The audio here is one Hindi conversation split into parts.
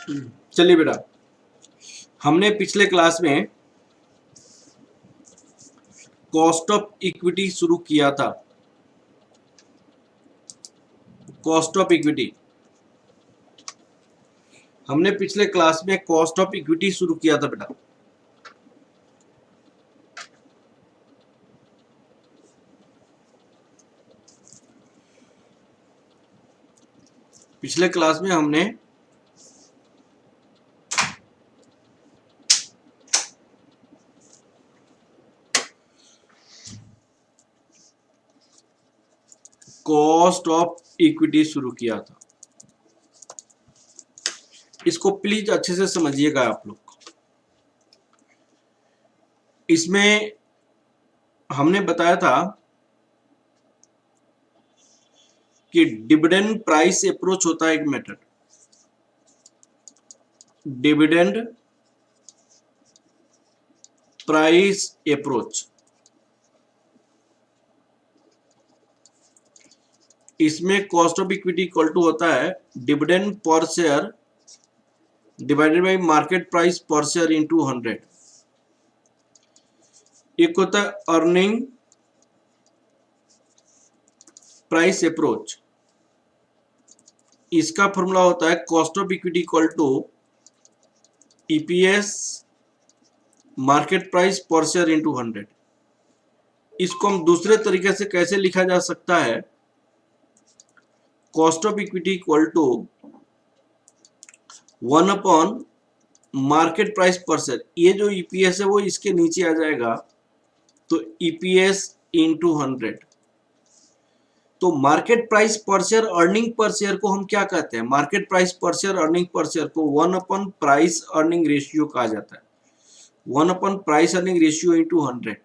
चलिए बेटा, हमने पिछले क्लास में कॉस्ट ऑफ इक्विटी शुरू किया था। कॉस्ट ऑफ इक्विटी, हमने पिछले क्लास में कॉस्ट ऑफ इक्विटी शुरू किया था बेटा। पिछले क्लास में हमने कॉस्ट ऑफ इक्विटी शुरू किया था। इसको प्लीज अच्छे से समझिएगा आप लोग। इसमें हमने बताया था कि डिविडेंड प्राइस अप्रोच होता है एक मेथड। डिविडेंड प्राइस अप्रोच, इसमें cost of equity equal to होता है dividend per share divided by market price per share into 100। एक होता है अर्निंग प्राइस अप्रोच, इसका फॉर्मूला होता है cost of equity equal to EPS market price per share into 100। इसको हम दूसरे तरीके से कैसे लिखा जा सकता है, cost of equity equal to 1 upon market price per share. ये जो ईपीएस है वो इसके नीचे आ जाएगा, तो ईपीएस इंटू 100। तो market price per share earning per share को हम क्या कहते हैं? Market price per share earning per share को 1 अपॉन प्राइस अर्निंग रेशियो कहा जाता है। 1 upon price earning ratio into 100।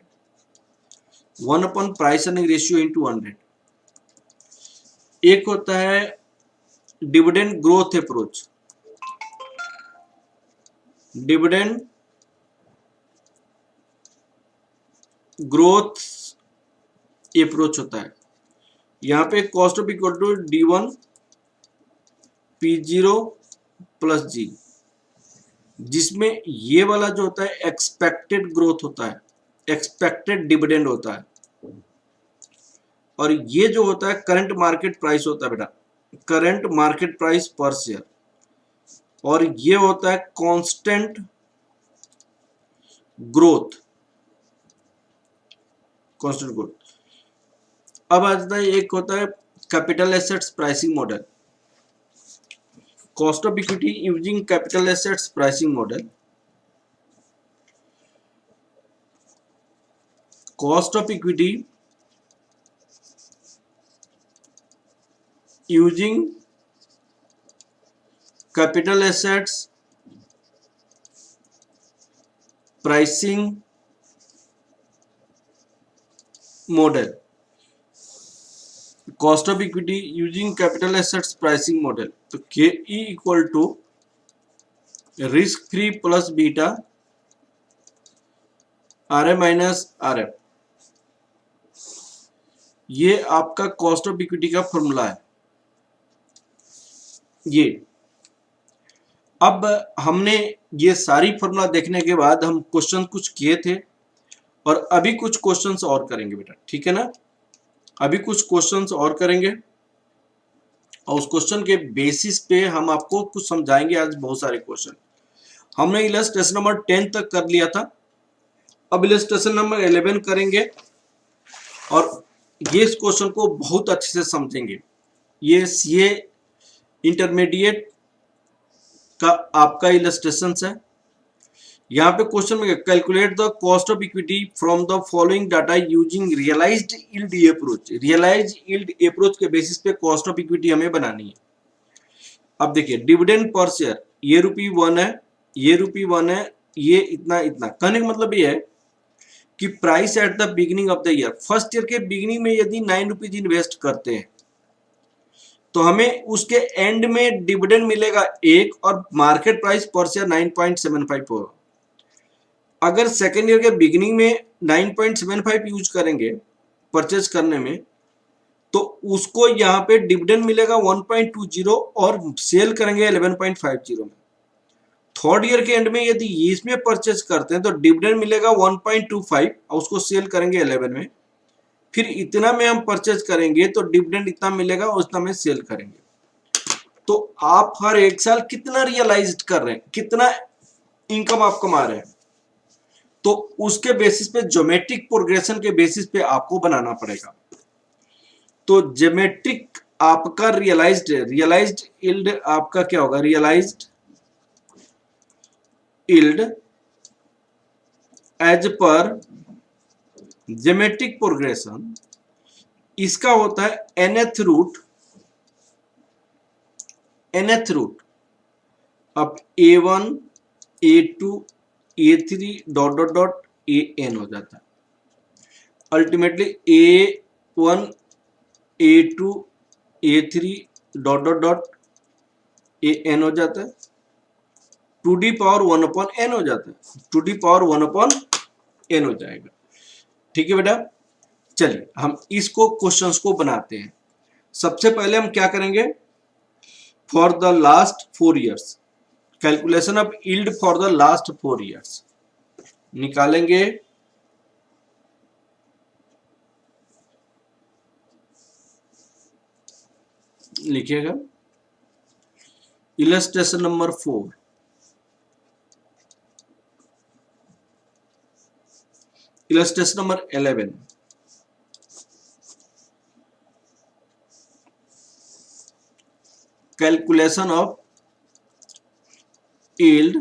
1 upon price earning ratio into 100। एक होता है dividend growth approach. Dividend growth approach होता है। यहाँ पे cost of equal to D1 P0 plus G, जिसमें ये वाला जो होता है एक्सपेक्टेड ग्रोथ होता है, एक्सपेक्टेड डिविडेंड होता है, और ये जो होता है करंट मार्केट प्राइस होता है बेटा, current market price per share, और ये होता है कांस्टेंट ग्रोथ, कांस्टेंट ग्रोथ। अब आ जाता है एक होता है capital assets pricing model. Cost of equity using capital assets pricing model. Cost of equity using capital assets pricing model. Cost of equity using capital assets pricing model, तो K E equal to risk free plus beta R A minus R F. ये आपका कॉस्ट ऑफ इक्विटी का फॉर्मूला है। ये अब हमने ये सारी फॉर्मूला देखने के बाद हम क्वेश्चन कुछ किए थे, और अभी कुछ क्वेश्चंस और करेंगे बेटा, ठीक है ना? अभी कुछ क्वेश्चंस और करेंगे, और उस क्वेश्चन के बेसिस पे हम आपको कुछ समझाएंगे। आज बहुत सारे क्वेश्चन हमने इलस्ट्रेशन नंबर 10 तक कर लिया था, अब इलस्ट्रेशन नंबर 11 करेंगे, और ये इस क्वेश्चन को बहुत अच्छे से समझेंगे। ये सीए इंटरमीडिएट का आपका इलस्ट्रेशन है। यहाँ पे क्वेश्चन में calculate the cost of equity from the following data using realised yield approach. Realised yield approach के बेसिस पे कॉस्ट ऑफ इक्विटी हमें बनानी है। अब देखिए डिविडेंड पर शेयर, ये ₹1 है, ये ₹1 है, ये इतना इतना। कहने का मतलब ये है कि price at the beginning of the year, first year के बिगिनिंग में यदि ₹9 इन्वेस्ट करते हैं तो हमें उसके एंड में डिविडेंड मिलेगा 1, और मार्केट प्राइस पर शेयर 9.75 होगा। अगर सेकेंड ईयर के बिगिनिंग में 9.75 यूज करेंगे परचेज करने में, तो उसको यहाँ पे डिविडेंड मिलेगा 1.20, और सेल करेंगे 11.50 में। थर्ड ईयर के एंड में यदि इसमें परचेज करते हैं तो डिविडेंड मिलेगा 1.25 और उसको सेल करेंगे 11 में, फिर इतना में हम परचेज करेंगे तो डिविडेंड इतना मिलेगा और उतना में सेल करेंगे। तो आप हर एक साल कितना रियलाइज कर रहे हैं, कितना इनकम आप कमा रहे हैं, तो उसके बेसिस पे ज्योमेट्रिक प्रोग्रेशन के बेसिस पे आपको बनाना पड़ेगा। तो ज्योमेट्रिक आपका रियलाइज्ड यील्ड आपका क्या होगा, realised yield as per geometric progression, इसका होता है nth रूट अब a1 a2 a3 dot dot dot an हो जाता है। Ultimately a1 a2 a3 dot dot dot an हो जाता है, 2d पावर 1/n हो जाता है, 2d पावर 1/n हो जाएगा। ठीक है बेटा, चलिए हम इसको क्वेश्चंस को बनाते हैं। सबसे पहले हम क्या करेंगे, for the last 4 years, calculation of yield for the last 4 years निकालेंगे। लिखिएगा illustration number 4, illustration number 11, calculation of yield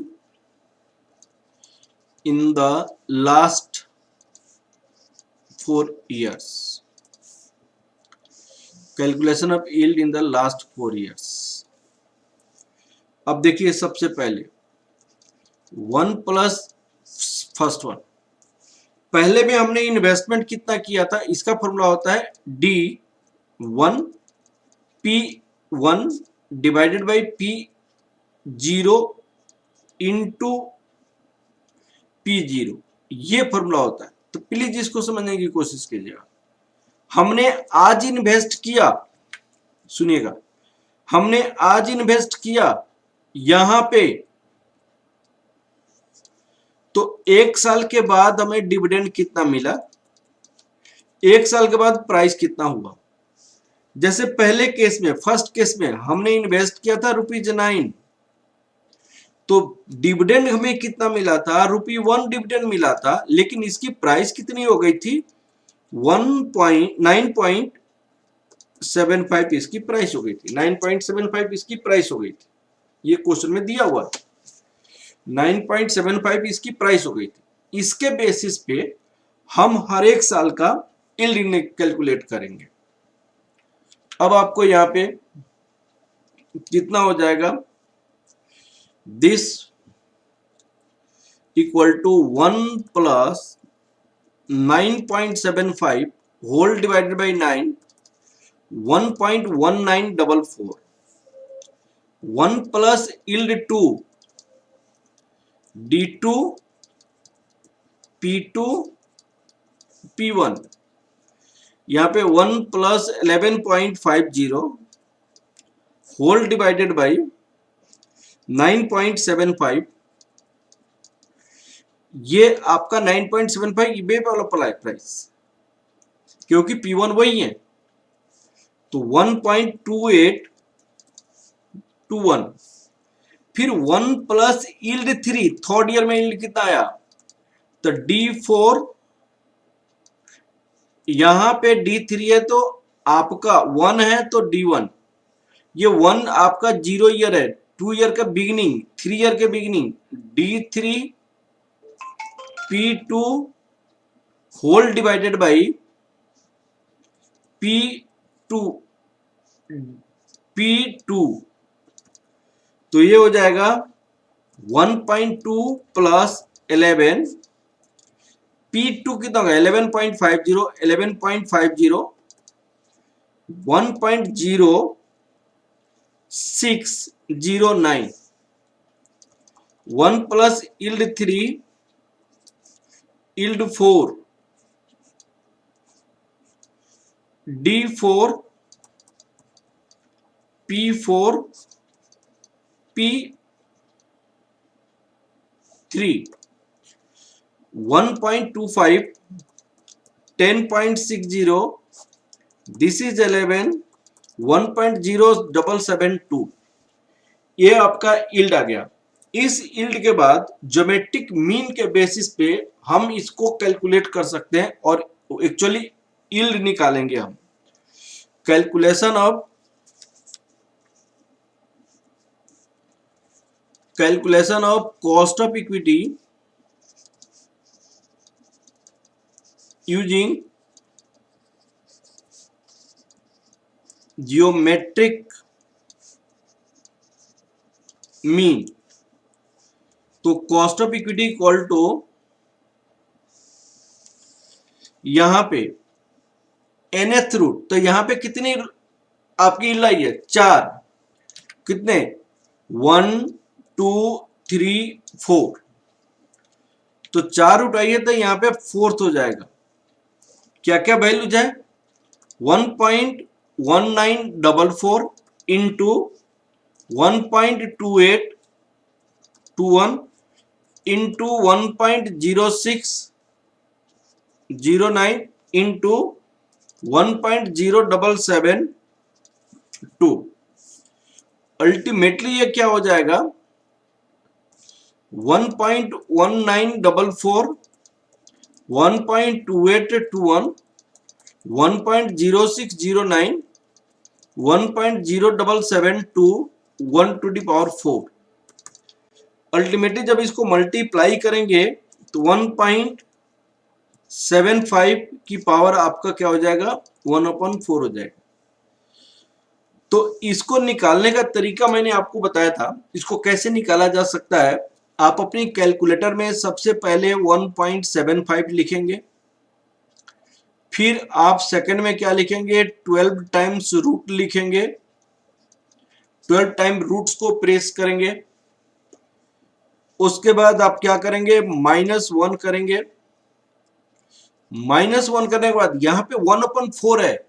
in the last 4 years, calculation of yield in the last 4 years। अब देखिए सबसे पहले 1 प्लस फर्स्ट वन, पहले में हमने इन्वेस्टमेंट कितना किया था, इसका फॉर्मूला होता है D1 P1 divided by P0 into P0, ये फॉर्मूला होता है। तो प्लीज इसको समझने की कोशिश कीजिएगा। हमने आज इन्वेस्ट किया, सुनिएगा, हमने आज इन्वेस्ट किया यहां पे, तो 1 साल के बाद हमें डिविडेंड कितना मिला, 1 साल के बाद प्राइस कितना हुआ। जैसे पहले केस में, फर्स्ट केस में हमने इन्वेस्ट किया था ₹9, तो डिविडेंड हमें कितना मिला था, ₹1 डिविडेंड मिला था, लेकिन इसकी प्राइस कितनी हो गई थी, 9.75 इसकी प्राइस हो गई थी, 9.75 इसकी प्राइस हो गई थी। ये क्वेश्चन में दिया हुआ था, 9.75 इसकी प्राइस हो गई थी। इसके बेसिस पे हम हर एक साल का यील्ड कैलकुलेट करेंगे। अब आपको यहाँ पे कितना हो जाएगा, this equal to 1 plus 9.75 whole divided by 9, 1.1944, 1 plus yield 2 D2 P2 P1, यहाँ पे 1 प्लस 11.50 होल डिवाइडेड बाई 9.75, ये आपका 9.75 ये वाला प्राइस, क्योंकि P1 वही है, तो 1.2821, फिर 1 प्लस यील्ड 3, थर्ड ईयर में यील्ड कितना आया, तो D4, यहां पे D3 है तो आपका 1 है तो D1, ये 1 आपका 0 ईयर है, 2 ईयर का बिगिनिंग, 3 ईयर के beginning, D3 P2 whole divided by P2 तो ये हो जाएगा 1.2 प्लस 11, P2 कितना होगा 11.50, 11.50 1.0609, 1 plus yield 3 yield 4, D4 P4 P 3, 1.25, 10.60, this is 11, 1.0772, ये आपका यील्ड आ गया। इस यील्ड के बाद ज्योमेट्रिक मीन के बेसिस पे हम इसको कैलकुलेट कर सकते हैं और एक्चुअली यील्ड निकालेंगे हम। Calculation of cost of equity using geometric mean. तो cost of equity equal to यहां पे nth रूट, तो यहां पे कितनी आपकी यील्ड आई है? 4। कितने? 1 2 3 4, तो 4 रूट आई है तो यहां पे 4th हो जाएगा। क्या क्या वैल्यूज है? 1.1944 इंटू 1.2821 इंटू 1.0609 इंटू 1.0772। अल्टीमेटली ये क्या हो जाएगा? 1.1944, 1.2821, 1.0609, 1.0772, 1 टू द पावर 4। अल्टीमेटली जब इसको मल्टीप्लाई करेंगे तो 1.75 की पावर आपका क्या हो जाएगा? 1/4 हो जाएगा। तो इसको निकालने का तरीका मैंने आपको बताया था। इसको कैसे निकाला जा सकता है? आप अपनी कैलकुलेटर में सबसे पहले 1.75 लिखेंगे, फिर आप सेकंड में क्या लिखेंगे? 12 टाइम्स रूट लिखेंगे, 12 टाइम रूट्स को प्रेस करेंगे। उसके बाद आप क्या करेंगे? -1 करेंगे। -1 करने के बाद यहां पे 1/4 है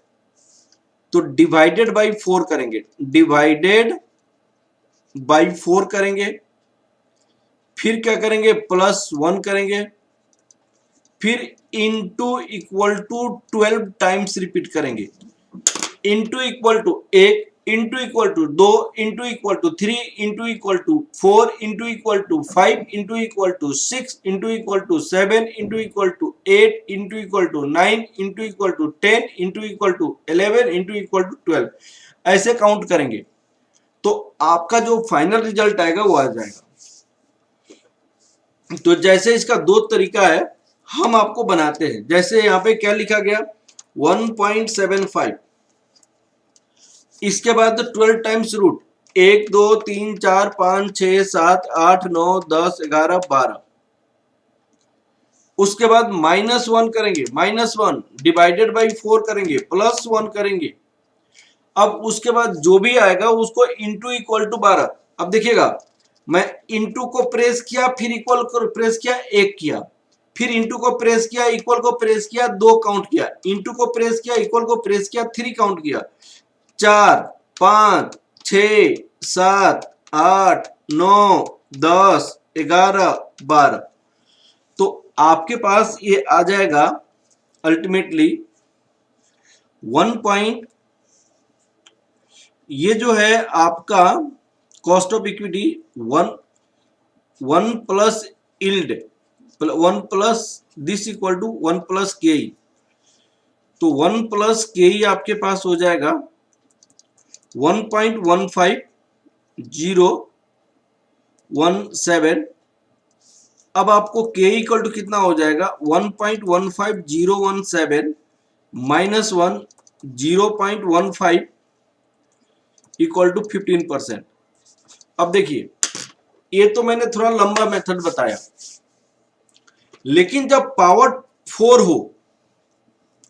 तो डिवाइडेड बाई 4 करेंगे, डिवाइडेड बाई 4 करेंगे। फिर क्या करेंगे? +1 करेंगे, फिर into equal to 12 times repeat करेंगे। Into equal to 1, into equal to 2, into equal to 3, into equal to 4, into equal to 5, into equal to 6, into equal to 7, into equal to 8, into equal to 9, into equal to 10, into equal to 11, into equal to 12। ऐसे काउंट करेंगे तो आपका जो फाइनल रिजल्ट आएगा वो आ जाएगा। तो जैसे इसका दो तरीका है, हम आपको बनाते हैं। जैसे यहाँ पे क्या लिखा गया? 1.75, इसके बाद 12 टाइम्स रूट, 1 2 3 4 5 6 7 8 9 10 11 12। उसके बाद -1 करेंगे, -1 डिवाइडेड बाई 4 करेंगे, +1 करेंगे। अब उसके बाद जो भी आएगा उसको इंटू इक्वल टू 12। अब देखिएगा, मैं इंटू को प्रेस किया, फिर इक्वल को प्रेस किया, 1 किया, फिर इंटू को प्रेस किया, इक्वल को प्रेस किया, 2 काउंट किया, इंटू को प्रेस किया, इक्वल को प्रेस किया, 3 काउंट किया, 4 5 6 7 8 9 10 11 12। तो आपके पास ये आ जाएगा अल्टीमेटली 1. ये जो है आपका cost of equity 1 plus yield 1 plus this equal to 1 plus K E. तो 1 प्लस के ई आपके पास हो जाएगा 1.15017। अब आपको के इक्वल टू कितना हो जाएगा? 1.15017 -1 0.15 इक्वल टू 15%। अब देखिए, ये तो मैंने थोड़ा लंबा मेथड बताया, लेकिन जब पावर 4 हो,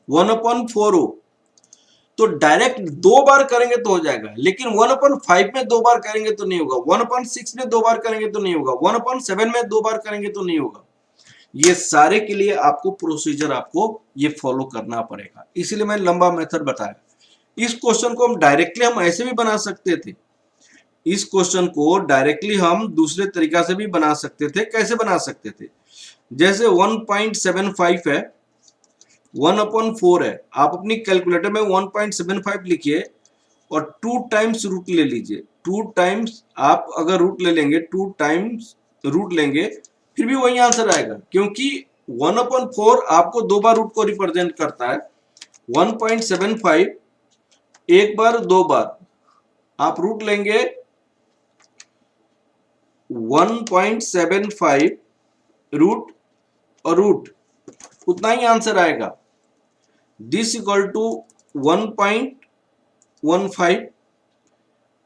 1/4 हो, तो डायरेक्ट 2 बार करेंगे तो हो जाएगा, लेकिन 1/5 में 2 बार करेंगे तो नहीं होगा, 1/6 में 2 बार करेंगे तो नहीं होगा, 1/7 में 2 बार करेंगे तो नहीं होगा। ये सारे के लिए आपको प्रोसीजर आपको ये फॉलो करना पड़ेगा, इसलिए मैं लंबा मेथड बताया। इस क्वेश्चन को हम डायरेक्टली हम ऐसे भी बना सकते थे, इस क्वेश्चन को डायरेक्टली हम दूसरे तरीका से भी बना सकते थे। कैसे बना सकते थे? जैसे 1.75 है, 1/4 है, आप अपनी कैलकुलेटर में 1.75 लिखिए और 2 टाइम्स रूट ले लीजिए। 2 टाइम्स आप अगर रूट ले लेंगे, 2 टाइम्स रूट लेंगे, फिर भी वही आंसर आएगा, क्योंकि 1/4 आपको 2 बार रूट को रिप्रेजेंट करता है। 1.75 एक बार 2 बार आप रूट लेंगे 1.75 रूट और रूट, उतना ही आंसर आएगा। दिस इक्वल टू 1.15,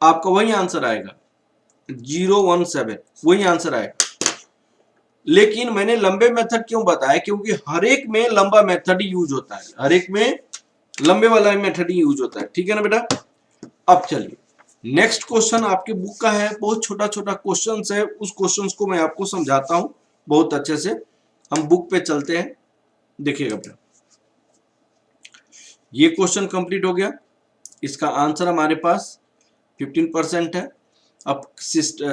आपका वही आंसर आएगा। 017 वही आंसर आएगा। लेकिन मैंने लंबे मेथड क्यों बताया? क्योंकि हर एक में लंबा मेथड ही यूज होता है, हर एक में लंबे वाला मेथड ही यूज होता है। ठीक है ना बेटा? अब चलिए नेक्स्ट क्वेश्चन आपके बुक का है, बहुत छोटा छोटा क्वेश्चन है, उस क्वेश्चन को मैं आपको समझाता हूं बहुत अच्छे से। हम बुक पे चलते हैं, देखिएगा बेटा। ये क्वेश्चन कंप्लीट हो गया, इसका आंसर हमारे पास 15% है। अब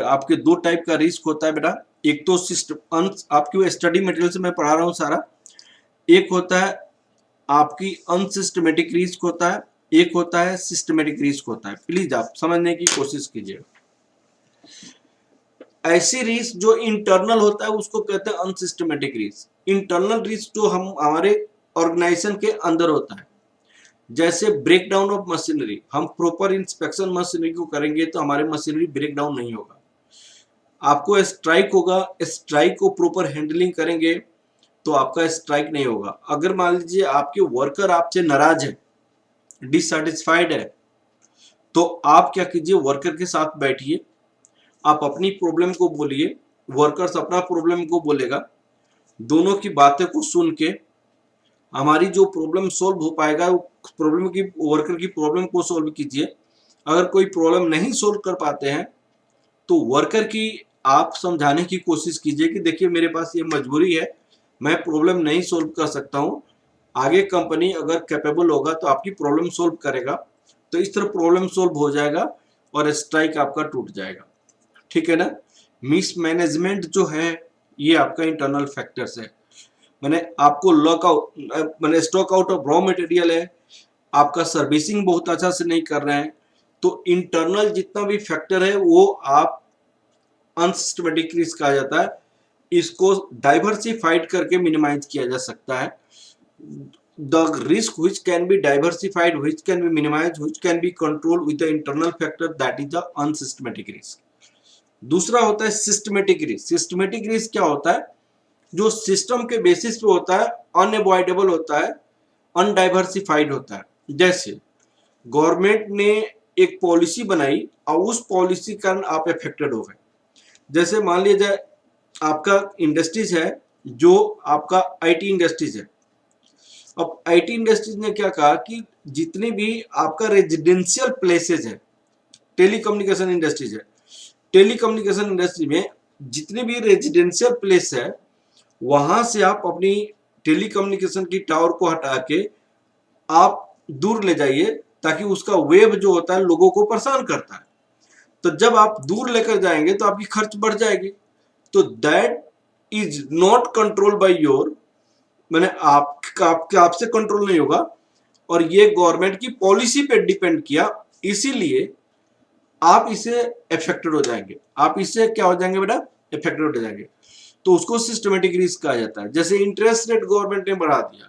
आपके 2 टाइप का रिस्क होता है बेटा, एक तो आपकी स्टडी मटेरियल से मैं पढ़ा रहा हूँ सारा। एक होता है आपकी अनसिस्टमेटिक रिस्क होता है, एक होता है सिस्टमेटिक रिस्क होता है। प्लीज आप समझने की कोशिश कीजिएगा। ऐसी रिस्क जो इंटरनल होता है उसको कहते हैं अनसिस्टमेटिक रिस्क। इंटरनल रिस्क जो हम हमारे ऑर्गेनाइजेशन के अंदर होता है, जैसे ब्रेक डाउन ऑफ मशीनरी। हम प्रॉपर इंस्पेक्शन मशीनरी को करेंगे तो हमारे मशीनरी ब्रेक डाउन नहीं होगा। आपको स्ट्राइक होगा, स्ट्राइक को प्रॉपर हैंडलिंग करेंगे तो आपका स्ट्राइक नहीं होगा। अगर मान लीजिए आपके वर्कर आपसे नाराज है, डिससेटिस्फाइड है, तो आप क्या कीजिए, वर्कर के साथ बैठिए, आप अपनी प्रॉब्लम को बोलिए, वर्कर्स अपना प्रॉब्लम को बोलेगा, दोनों की बातें को सुन के हमारी जो प्रॉब्लम सॉल्व हो पाएगा, प्रॉब्लम की वर्कर की प्रॉब्लम को सॉल्व कीजिए। अगर कोई प्रॉब्लम नहीं सॉल्व कर पाते हैं तो वर्कर की आप समझाने की कोशिश कीजिए कि देखिए मेरे पास ये मजबूरी है, मैं प्रॉब्लम नहीं सॉल्व कर सकता हूँ, आगे कंपनी अगर कैपेबल होगा तो आपकी प्रॉब्लम सॉल्व करेगा। तो इस तरह प्रॉब्लम सॉल्व हो जाएगा और स्ट्राइक आपका टूट जाएगा। ठीक है ना? मिसमैनेजमेंट जो है ये आपका इंटरनल फैक्टर्स है। मैंने आपको लॉकआउट, मैंने stock out of raw material है, आपका सर्विसिंग बहुत अच्छा से नहीं कर रहे हैं, तो इंटरनल जितना भी फैक्टर है वो आप अनसिस्टमेटिक रिस्क कहा जाता है। इसको डाइवर्सिफाइड करके मिनिमाइज किया जा सकता है। The risk which can be diversified, which can be minimise, which can be controlled with the internal factor, that is the unsystematic risk. दूसरा होता है सिस्टमेटिक रिस्क। सिस्टमेटिक रिस्क क्या होता है? जो सिस्टम के बेसिस पे होता है, अनअवॉइडेबल होता है, अनडाइवर्सिफाइड होता है। जैसे गवर्नमेंट ने एक पॉलिसी बनाई और उस पॉलिसी के कारण आप अफेक्टेड हो गए। जैसे मान लीजिए आपका इंडस्ट्रीज है, जो आपका आईटी इंडस्ट्रीज है। अब आईटी इंडस्ट्रीज ने क्या कहा कि जितने भी आपका रेजिडेंशियल प्लेसेज है, टेलीकम्युनिकेशन इंडस्ट्रीज है, टेलीकम्युनिकेशन इंडस्ट्री में जितने भी रेजिडेंशियल प्लेस है वहां से आप अपनी टेलीकम्युनिकेशन की टावर को हटा के आप दूर ले जाइए, ताकि उसका वेव जो होता है लोगों को परेशान करता है। तो जब आप दूर लेकर जाएंगे तो आपकी खर्च बढ़ जाएगी। तो that is not control by your, मैंने आपसे कंट्रोल नहीं होगा, और ये गवर्नमेंट की पॉलिसी पे डिपेंड किया, इसीलिए आप इससे अफेक्टेड हो जाएंगे। आप इससे क्या हो जाएंगे बेटा? अफेक्टेड हो जाएंगे। तो उसको सिस्टमेटिक रिस्क कहा जाता है। जैसे इंटरेस्ट रेट गवर्नमेंट ने बढ़ा दिया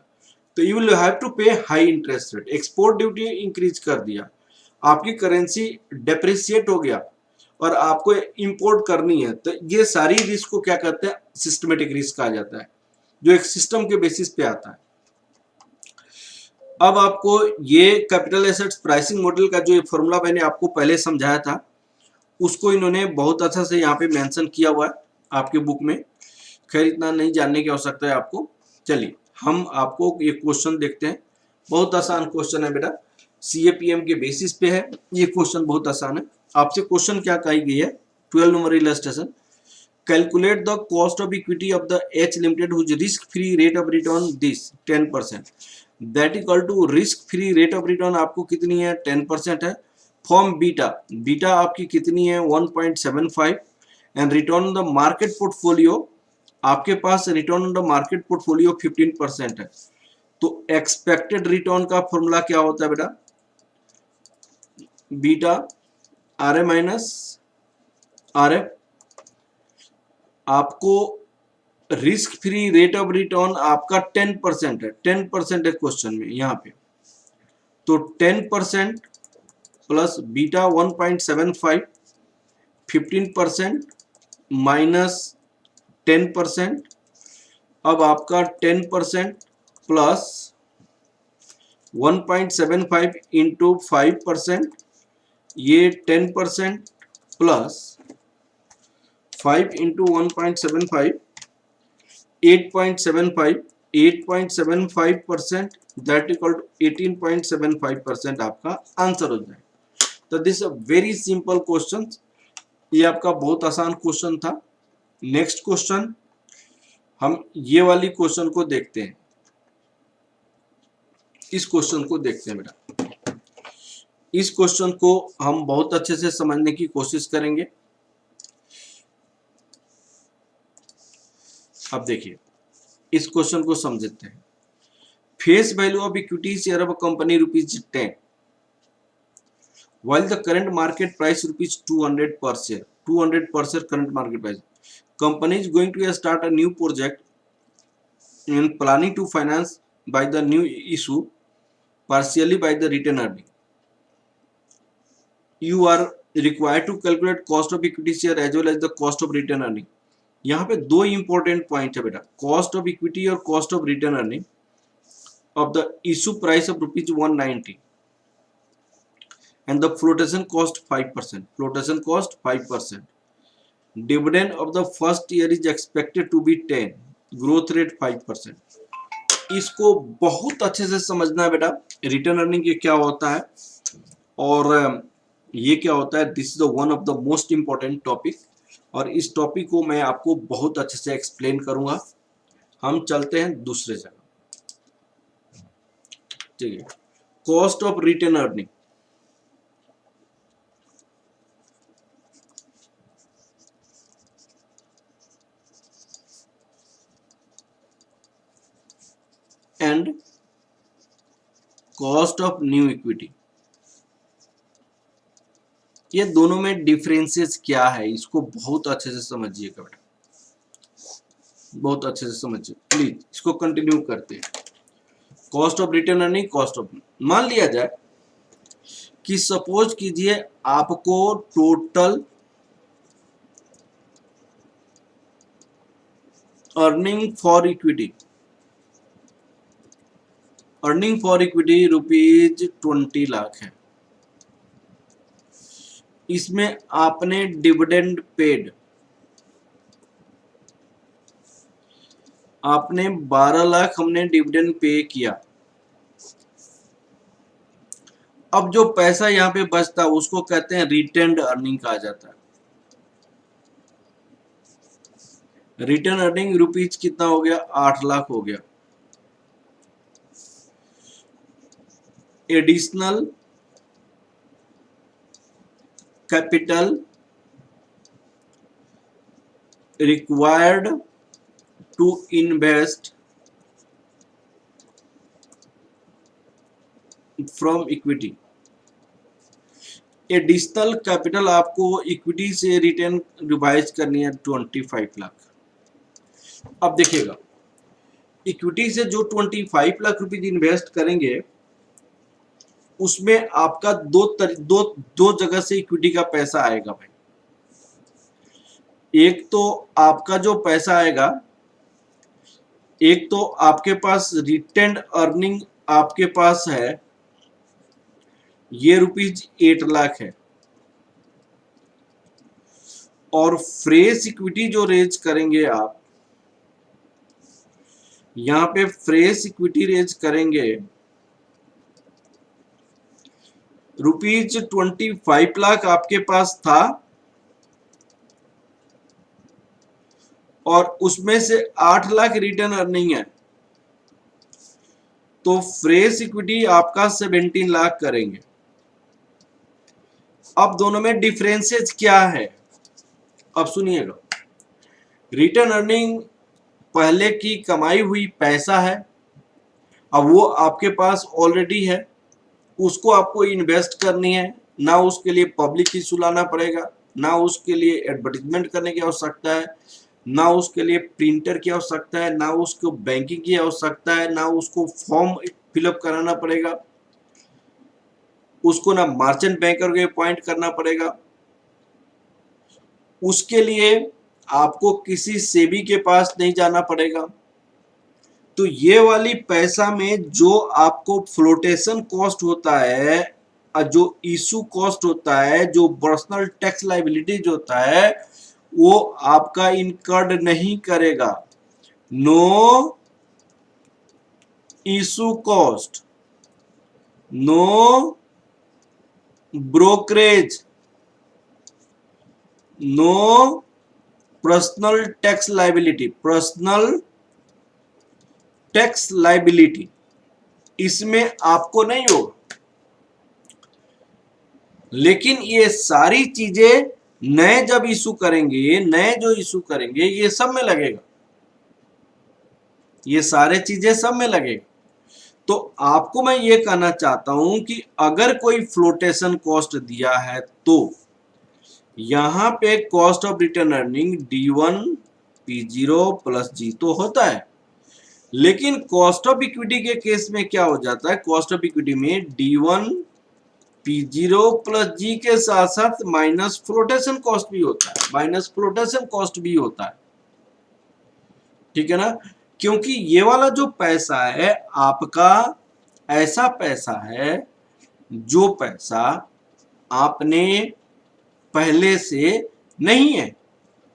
तो यू विल हैव टू पे high interest rate, export duty increase कर दिया, आपकी करेंसी डेप्रिसिएट हो गया और आपको इंपोर्ट करनी है, तो ये सारी रिस्क को क्या कहते हैं? सिस्टमेटिक रिस्क कहा जाता है, जो एक सिस्टम के बेसिस पे आता है। अब आपको ये कैपिटल एसेट्स प्राइसिंग मॉडल का जो फॉर्मूला मैंने आपको पहले समझाया था, उसको इन्होंने बहुत अच्छा से यहाँ पे मेंशन किया हुआ है आपके बुक में। खैर इतना नहीं जानने की आवश्यकता है आपको। चलिए हम आपको ये क्वेश्चन देखते हैं। बहुत आसान क्वेश्चन है बेटा, CAPM के बेसिस पे है ये क्वेश्चन, बहुत आसान है। आपसे क्वेश्चन क्या कही गई है? 12 number illustration, calculate the cost of equity of the H limited whose risk free rate of return this 10%, that equal to risk free rate of return आपको कितनी है? 10% है। फॉर्म बीटा, बीटा आपकी कितनी है 1.75 and return on the market portfolio, आपके पास return on the market portfolio 15% है। तो एक्सपेक्टेड रिटर्न का फॉर्मूला क्या होता है बेटा, beta R A minus R F. आपको risk free rate of return आपका 10% है, 10% है क्वेश्चन में यहाँ पे, तो 10% प्लस बीटा 1.75, 15% माइनस 10%। अब आपका 10% प्लस 1.75 इंटू 5%, ये 10% plus 5 into 1.75, 8.75, 8.75% that equal to 18.75% आपका आंसर हो जाए। तो this a very simple question, ये आपका बहुत आसान क्वेश्चन था। नेक्स्ट क्वेश्चन, हम ये वाली क्वेश्चन को देखते हैं, इस क्वेश्चन को देखते हैं बेटा। इस क्वेश्चन को हम बहुत अच्छे से समझने की कोशिश करेंगे। अब देखिए इस क्वेश्चन को समझते हैं। Face value of equity share of company ₹10, while the current market price ₹200 per share, 200 per share current market price. Company is going to start a new project and planning to finance by the new issue partially by the retained earning. You are required to calculate cost of equity share as well as the cost of retained earning. यहाँ पे दो इंपॉर्टेंट पॉइंट है बेटा, कॉस्ट ऑफ इक्विटी और cost of return earning of the issue price of ₹190 and the flotation cost 5%, flotation cost 5%, dividend of the first year is expected to be 10, growth rate 5%। इसको बहुत अच्छे से समझना है बेटा, रिटर्न अर्निंग ये क्या होता है और ये क्या होता है। This is the one of the most important topic, और इस टॉपिक को मैं आपको बहुत अच्छे से एक्सप्लेन करूंगा। हम चलते हैं दूसरे जगह, ठीक है। Cost of return earning, and cost of new equity, ये दोनों में डिफरेंसेस क्या है, इसको बहुत अच्छे से समझिएगा बेटा, बहुत अच्छे से समझिए प्लीज। इसको कंटिन्यू करते हैं। Cost of return earning, cost of, मान लिया जाए कि सपोज कीजिए आपको total earning for equity, earning for equity ₹20 lakh है। इसमें आपने डिविडेंड पेड, आपने 12 लाख हमने डिविडेंड पे किया। अब जो पैसा यहाँ पे बचता है उसको कहते हैं रिटेन्ड अर्निंग कहा जाता है। रिटर्न अर्निंग रुपीज कितना हो गया, 8 लाख हो गया। Additional capital required to invest from equity, additional capital आपको इक्विटी से रिटर्न रिवाइज करनी है 25 लाख। अब देखिएगा इक्विटी से जो 25 लाख रुपीज इन्वेस्ट करेंगे उसमें आपका दो जगह से इक्विटी का पैसा आएगा भाई। एक तो आपका जो पैसा आएगा, एक तो आपके पास रिटेन्ड अर्निंग आपके पास है, ये ₹8 लाख है, और फ्रेश इक्विटी जो रेज करेंगे आप, यहां पे फ्रेश इक्विटी रेज करेंगे ₹25 लाख आपके पास था, और उसमें से 8 लाख रिटर्न अर्निंग है, तो फ्रेश इक्विटी आपका 17 लाख करेंगे। अब दोनों में डिफरेंसेस क्या है, अब सुनिएगा। रिटर्न अर्निंग पहले की कमाई हुई पैसा है, अब वो आपके पास ऑलरेडी है, उसको आपको इन्वेस्ट करनी है, ना उसके लिए पब्लिक इशू लाना पड़ेगा, ना उसके लिए एडवर्टीजमेंट करने की आवश्यकता है, ना उसके लिए प्रिंटर की आवश्यकता है, ना उसको बैंकिंग की आवश्यकता है, ना उसको फॉर्म फिलअप कराना पड़ेगा, उसको ना मर्चेंट बैंकर को अपॉइंट करना पड़ेगा, उसके लिए आपको किसी सेबी के पास नहीं जाना पड़ेगा। तो ये वाली पैसा में जो आपको फ्लोटेशन कॉस्ट होता है, जो इशू कॉस्ट होता है, जो पर्सनल टैक्स लाइबिलिटीज होता है, वो आपका इनकर्ड नहीं करेगा। No issue cost, no brokerage, no personal tax liability, personal tax liability इसमें आपको नहीं होगा। लेकिन ये सारी चीजें नए जब इशू करेंगे, नए जो इशू करेंगे, ये सब में लगेगा, ये सारे चीजें सब में लगेगा। तो आपको मैं ये कहना चाहता हूं कि अगर कोई फ्लोटेशन कॉस्ट दिया है तो यहां पे cost of return earning D1 P0 plus G तो होता है, लेकिन कॉस्ट ऑफ इक्विटी के केस में क्या हो जाता है, कॉस्ट ऑफ इक्विटी में D1 P0 प्लस G के साथ साथ माइनस फ्लोटेशन कॉस्ट भी होता है, माइनस फ्लोटेशन कॉस्ट भी होता है, ठीक है ना। क्योंकि ये वाला जो पैसा है आपका ऐसा पैसा है जो पैसा आपने पहले से नहीं है,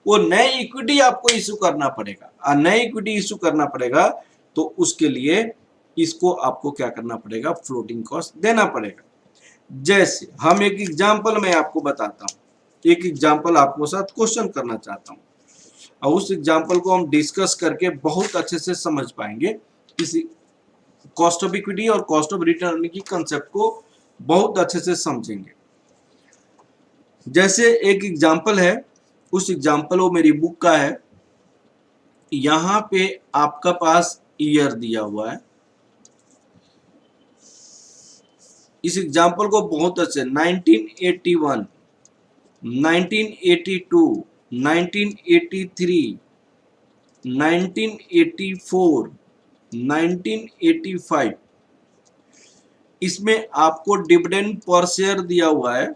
वो नए इक्विटी आपको इशू करना पड़ेगा, और नए इक्विटी इशू करना पड़ेगा तो उसके लिए इसको आपको क्या करना पड़ेगा, फ्लोटिंग कॉस्ट देना पड़ेगा। जैसे हम एक एग्जांपल मैं आपको बताता हूँ, एक एग्जांपल आपको साथ क्वेश्चन करना चाहता हूँ, और उस एग्जांपल को हम डिस्कस करके बहुत अच्छे से समझ पाएंगे, किसी कॉस्ट ऑफ इक्विटी और कॉस्ट ऑफ रिटर्न अर्निंग की कंसेप्ट को बहुत अच्छे से समझेंगे। जैसे एक एग्जांपल है, उस एग्जांपल वो मेरी बुक का है, यहां पे आपका पास ईयर दिया हुआ है, इस एग्जांपल को बहुत अच्छे 1981, 1982, 1983, 1984, 1985 इसमें आपको डिविडेंड पर शेयर दिया हुआ है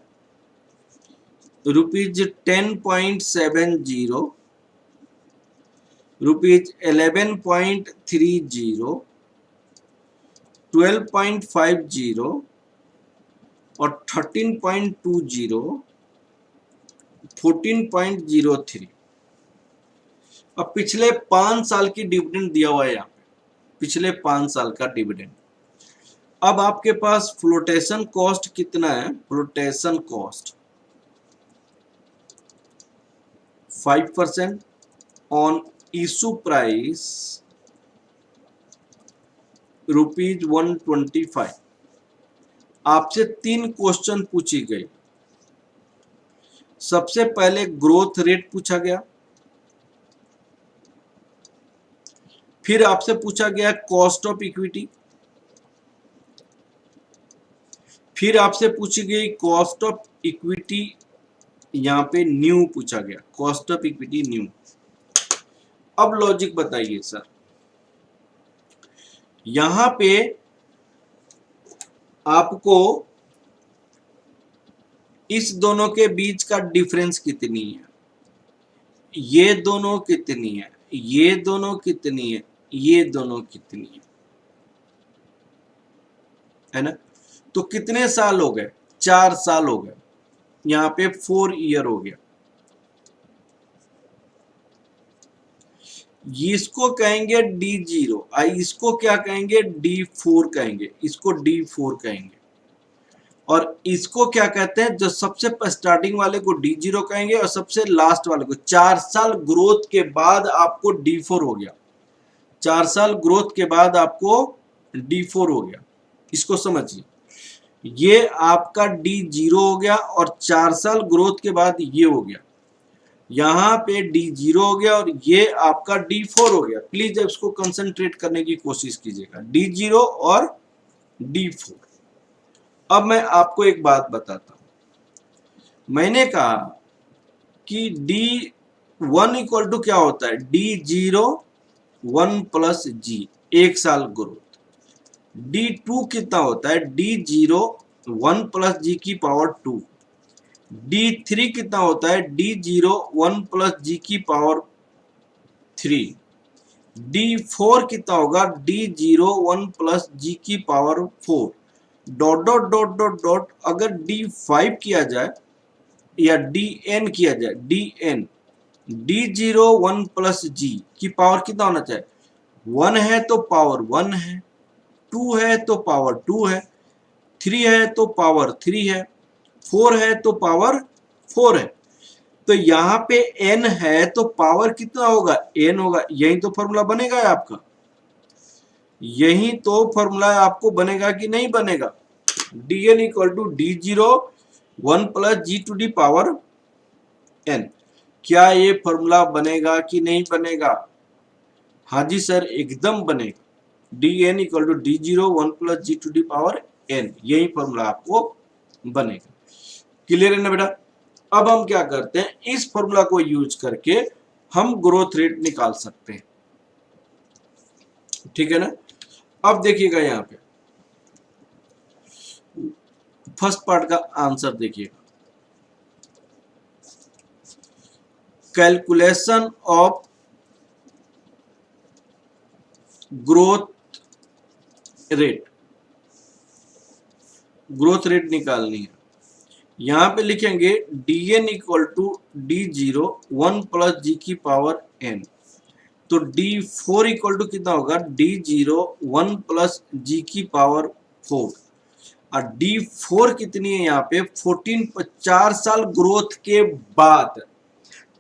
₹10.70, ₹11.30, 12.50 और 13.20, 14.03। अब पिछले 5 साल की डिविडेंड दिया हुआ है यहाँ पे, पिछले 5 साल का डिविडेंड। अब आपके पास फ्लोटेशन कॉस्ट कितना है, flotation cost 5% on issue price ₹125। आपसे 3 क्वेश्चन पूछी गई। सबसे पहले ग्रोथ रेट पूछा गया, फिर आपसे पूछा गया कॉस्ट ऑफ इक्विटी, फिर आपसे पूछी गई कॉस्ट ऑफ इक्विटी, यहां पे न्यू पूछा गया, कॉस्ट ऑफ इक्विटी न्यू। अब लॉजिक बताइए सर, यहां पे आपको इस दोनों के बीच का डिफरेंस कितनी है, ये दोनों कितनी है, ये दोनों कितनी है, ये दोनों कितनी है ना। तो कितने साल हो गए, 4 साल हो गए, यहाँ पे 4 ईयर हो गया। इसको कहेंगे D0, इसको क्या कहेंगे, D4 कहेंगे, इसको D4 कहेंगे, और इसको क्या कहते हैं, जो सबसे स्टार्टिंग वाले को D0 कहेंगे और सबसे लास्ट वाले को। 4 साल ग्रोथ के बाद आपको D4 हो गया, 4 साल ग्रोथ के बाद आपको D4 हो गया, इसको समझिए। ये आपका D0 हो गया और 4 साल ग्रोथ के बाद ये हो गया, यहाँ पे D0 हो गया और ये आपका D4 हो गया। प्लीज इसको कंसंट्रेट करने की कोशिश कीजिएगा, D0 और D4। अब मैं आपको एक बात बताता हूं, मैंने कहा कि D1 इक्वल टू क्या होता है, D0 1 प्लस जी, 1 साल ग्रोथ। D2 कितना होता है, D0 1 प्लस जी की पावर 2। D3 कितना होता है, D0 1 प्लस जी की पावर 3। D4 कितना होगा, D0 1 प्लस जी की power 4। Dot dot dot dot dot. अगर D5 किया जाए या Dn किया जाए, Dn D0 1 प्लस जी की पावर कितना होना चाहिए, 1 है तो पावर 1 है, 2 है तो पावर 2 है, 3 है तो पावर 3 है, 4 है तो पावर 4 है। तो यहाँ पे n है तो पावर कितना होगा, n होगा। यही तो फॉर्मूला बनेगा आपका, यही तो फॉर्मूला आपको बनेगा कि नहीं बनेगा। dn equal to D0 1 plus G to the power n। क्या ये फॉर्मूला बनेगा कि नहीं बनेगा? हाँ जी सर, एकदम बनेगा। dn equal to D0 1 plus G to the power n, यही फॉर्मूला आपको बनेगा। क्लियर है ना बेटा? अब हम क्या करते हैं, इस फॉर्मूला को यूज करके हम ग्रोथ रेट निकाल सकते हैं, ठीक है ना। अब देखिएगा यहाँ पे फर्स्ट पार्ट का आंसर देखिएगा, calculation of growth rate, growth rate निकालनी है। यहां पे लिखेंगे dn equal to D0 1 plus G की पावर n। तो D4 इक्वल टू कितना होगा, D0 1 प्लस जी की पावर 4। और D4 कितनी है यहाँ पे, 14। 4 साल ग्रोथ के बाद,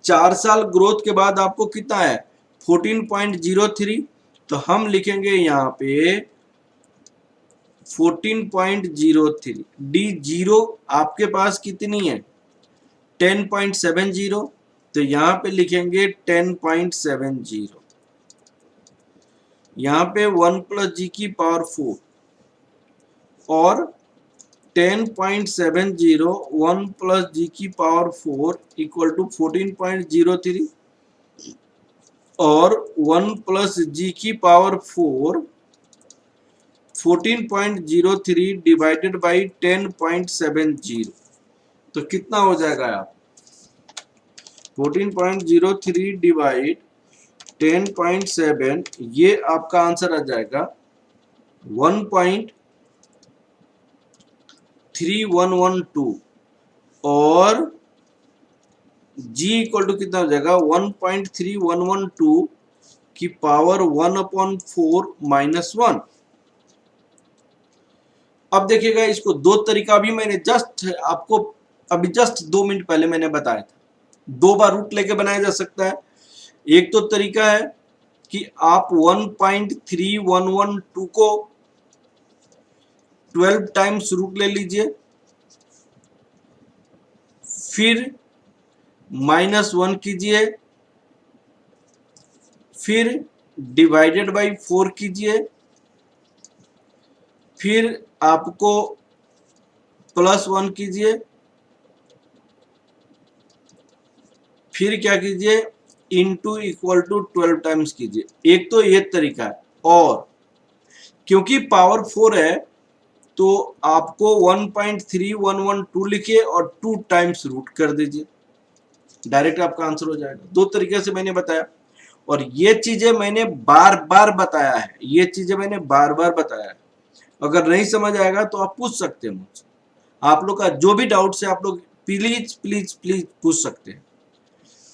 4 साल ग्रोथ के बाद आपको कितना है, 14.03। तो हम लिखेंगे यहाँ पे 14.03। D0 आपके पास कितनी है, 10.70। तो यहाँ पे लिखेंगे 10.70। यहाँ पे 1 प्लस जी की पावर 4 और 10.70 1 प्लस जी की पावर 4 इक्वल टू 14.03 और 1 प्लस जी की पावर 4 14.03 डिवाइडेड बाई 10.70। तो कितना हो जाएगा आप, 14.03 डिवाइड 10.7, ये आपका आंसर आ जाएगा 1.3112 और g इक्वल टू कितना हो जाएगा, 1.3112 की पावर 1/4 माइनस 1। अब देखिएगा, इसको दो तरीका भी मैंने जस्ट आपको अभी जस्ट 2 मिनट पहले मैंने बताया था, 2 बार रूट लेके बनाया जा सकता है। एक तो तरीका है कि आप 1.3112 को 12 टाइम्स रूट ले लीजिए, फिर -1 कीजिए, फिर डिवाइडेड बाई 4 कीजिए, फिर आपको +1 कीजिए, फिर क्या कीजिए, इंटू इक्वल टू 12 टाइम्स कीजिए। एक तो ये तरीका है, और क्योंकि पावर 4 है तो आपको 1.3112 लिखिए और 2 टाइम्स रूट कर दीजिए, डायरेक्ट आपका आंसर हो जाएगा। 2 तरीके से मैंने बताया, और ये चीजें मैंने बार बार बताया है, ये चीजें मैंने बार बार बताया है। अगर नहीं समझ आएगा तो आप पूछ सकते हैं मुझसे, आप लोग का जो भी डाउट है आप लोग प्लीज प्लीज प्लीज पूछ सकते हैं।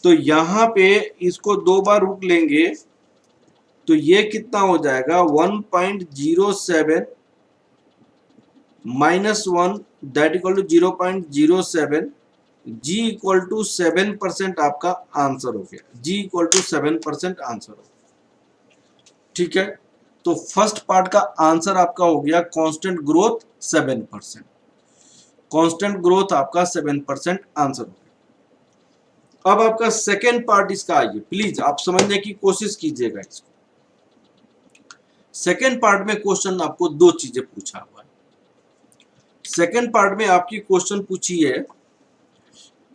तो यहाँ पे इसको 2 बार रूट लेंगे तो ये कितना हो जाएगा, 1.07 -1 that equal to 0.07। g equal to 7% आपका आंसर हो गया, g इक्वल टू 7% आंसर हो गया, ठीक है। तो फर्स्ट पार्ट का आंसर आपका हो गया कांस्टेंट ग्रोथ 7%। कांस्टेंट ग्रोथ आपका 7% आंसर हो गया। अब आपका सेकेंड पार्ट इसका आइए, प्लीज आप समझने की कोशिश कीजिएगा इसको। सेकेंड पार्ट में क्वेश्चन आपको दो चीजें पूछा हुआ है। सेकेंड पार्ट में आपकी क्वेश्चन पूछी है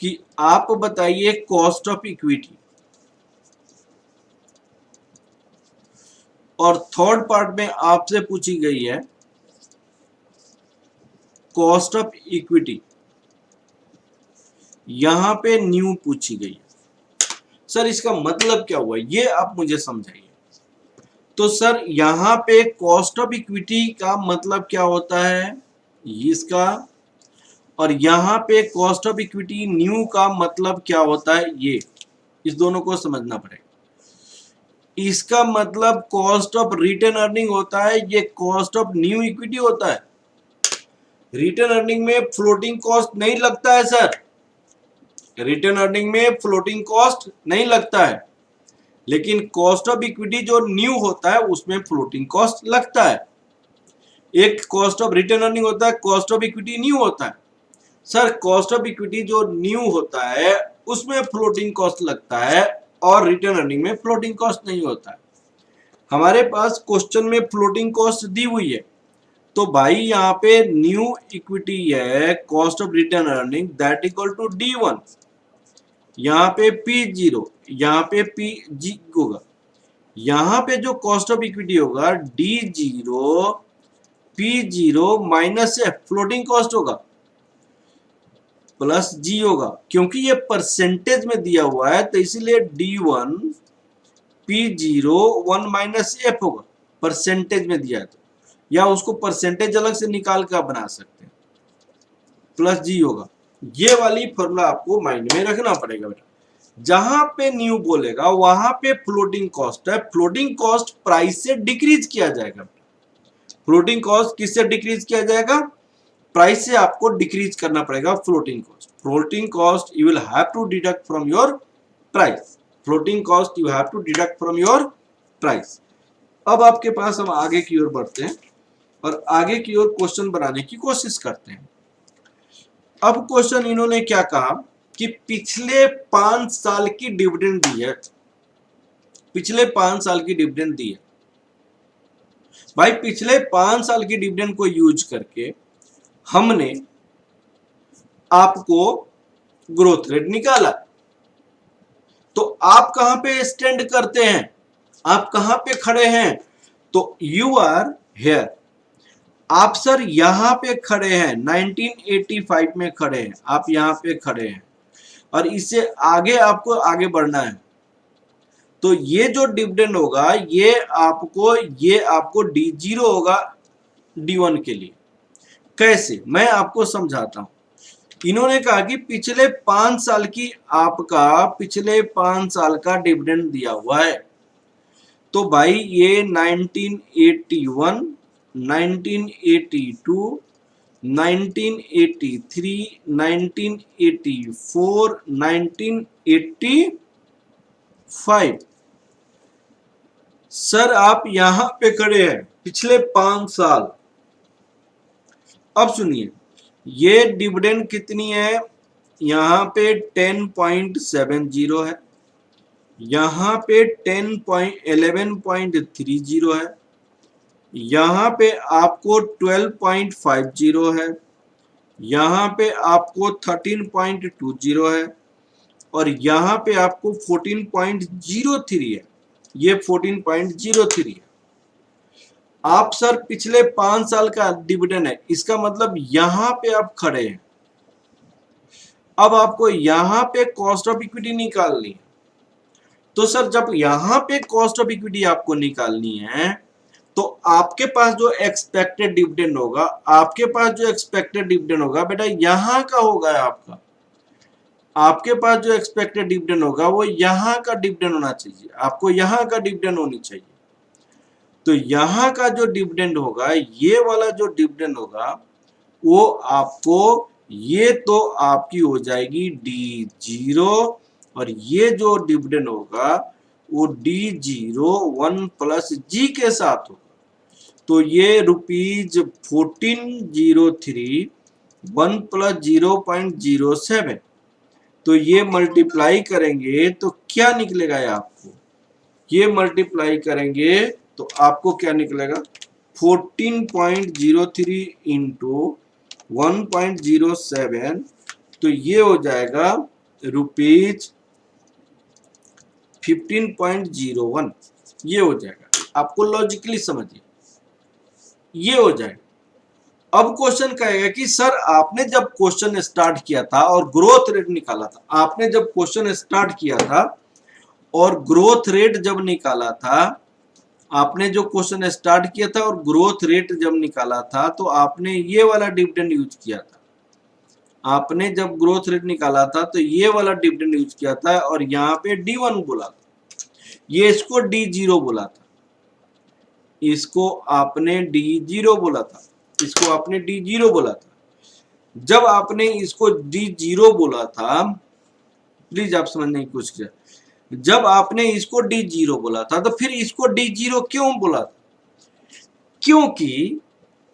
कि आप बताइए कॉस्ट ऑफ इक्विटी, और थर्ड पार्ट में आपसे पूछी गई है कॉस्ट ऑफ इक्विटी, यहां पे न्यू पूछी गई है। सर इसका मतलब क्या हुआ ये आप मुझे समझाइए। तो सर यहां पे कॉस्ट ऑफ इक्विटी का मतलब क्या होता है इसका, और यहां पे कॉस्ट ऑफ इक्विटी न्यू का मतलब क्या होता है ये, इस दोनों को समझना पड़ेगा। इसका मतलब कॉस्ट ऑफ रिटेन अर्निंग होता है, ये कॉस्ट ऑफ न्यू इक्विटी होता है। रिटेन अर्निंग में फ्लोटिंग कॉस्ट नहीं लगता है सर, रिटेन अर्निंग में फ्लोटिंग कॉस्ट नहीं लगता है, लेकिन कॉस्ट ऑफ इक्विटी जो न्यू होता है उसमें फ्लोटिंग कॉस्ट लगता है। एक कॉस्ट ऑफ रिटेन अर्निंग होता है, कॉस्ट ऑफ इक्विटी न्यू होता है। सर कॉस्ट ऑफ इक्विटी जो न्यू होता है उसमें फ्लोटिंग कॉस्ट लगता है और रिटेन अर्निंग में फ्लोटिंग कॉस्ट नहीं होता है। हमारे पास क्वेश्चन में फ्लोटिंग कॉस्ट दी हुई है, तो भाई यहाँ पे न्यू इक्विटी है cost of retain earning that equal to D1, यहाँ पे P0, यहाँ पे PG होगा, यहाँ पे जो कॉस्ट ऑफ इक्विटी होगा D0 P0 minus F floating cost होगा प्लस G होगा, क्योंकि ये परसेंटेज में दिया हुआ है तो इसीलिए D1 P0 1 माइनस F होगा, परसेंटेज में दिया है तो, या उसको परसेंटेज अलग से निकाल कर बना सकते हैं, प्लस G होगा। ये वाली फॉर्मूला आपको माइंड में रखना पड़ेगा बेटा। जहां पे न्यू बोलेगा वहां पे फ्लोटिंग कॉस्ट है, फ्लोटिंग कॉस्ट प्राइस से डिक्रीज किया जाएगा। फ्लोटिंग कॉस्ट किससे डिक्रीज किया जाएगा, प्राइस से आपको डिक्रीज करना पड़ेगा floating cost. Floating cost you will have to deduct from your price, floating cost you have to deduct from your price. अब आपके पास हम आगे की ओर बढ़ते हैं और आगे की ओर क्वेश्चन बनाने की कोशिश करते हैं। अब क्वेश्चन इन्होंने क्या कहा कि पिछले 5 साल की डिविडेंड दी है, पिछले 5 साल की डिविडेंड दी है। भाई पिछले 5 साल की डिविडेंड को यूज करके हमने आपको ग्रोथ रेट निकाला, तो आप कहां पे स्टैंड करते हैं, आप कहां पे खड़े हैं, तो यू आर हियर। आप सर यहां पे खड़े हैं, 1985 में खड़े हैं, आप यहां पे खड़े हैं और इससे आगे आपको आगे बढ़ना है। तो ये जो डिविडेंड होगा ये आपको D0 होगा D1 के लिए। कैसे, मैं आपको समझाता हूं। इन्होंने कहा कि पिछले 5 साल की आपका पिछले 5 साल का डिविडेंड दिया हुआ है, तो भाई ये 1981, 1982, 1983, 1984, 1985। सर आप यहां पे खड़े हैं पिछले 5 साल। अब सुनिए ये डिविडेंड कितनी है, यहां पे 10.70 है, यहां पे 11.30 है, यहां पे आपको 12.50 है, यहां पे आपको 13.20 है और यहां पे आपको 14.03 है, ये 14.03 है। आप सर पिछले 5 साल का डिविडेंड है, इसका मतलब यहां पे आप खड़े हैं। अब आपको यहां पे कॉस्ट ऑफ इक्विटी निकालनी है, तो सर जब यहां पे कॉस्ट ऑफ इक्विटी आपको निकालनी है तो आपके पास जो एक्सपेक्टेड डिविडेंड होगा, आपके पास जो एक्सपेक्टेड डिविडेंड होगा बेटा यहां का होगा। आपके पास जो एक्सपेक्टेड डिविडेंड होगा वो यहां का डिविडेंड होना चाहिए, आपको यहां का डिविडेंड होनी चाहिए। तो यहां का जो डिविडेंड होगा, ये वाला जो डिविडेंड होगा वो आपको, ये तो आपकी हो जाएगी D0 और ये जो डिविडेंड होगा वो D0 1 प्लस G के साथ होगा। तो ये ₹1403 1 प्लस 0.07, तो ये मल्टीप्लाई करेंगे तो क्या निकलेगा ये आपको, ये मल्टीप्लाई करेंगे तो आपको क्या निकलेगा 14.03 इंटू 1.07, तो ये हो जाएगा रुपीज 15.01, ये हो जाएगा। आपको लॉजिकली समझिए, ये हो जाएगा। अब क्वेश्चन कहेगा कि सर आपने जब क्वेश्चन स्टार्ट किया था और ग्रोथ रेट निकाला था, आपने जब क्वेश्चन स्टार्ट किया था और ग्रोथ रेट जब निकाला था, आपने जो क्वेश्चन स्टार्ट किया था और ग्रोथ रेट जब निकाला था, तो आपने ये वाला डिविडेंड यूज किया था। आपने जब ग्रोथ रेट निकाला था तो ये वाला डिविडेंड यूज किया था और यहाँ पे D1 बोला था, ये इसको D0 बोला था, इसको आपने D0 बोला था, इसको आपने D0 बोला था। जब आपने इसको D0 बोला था, प्लीज आप समझने की कोशिश कीजिए, जब आपने इसको D0 बोला था तो फिर इसको D0 क्यों बोला था? क्योंकि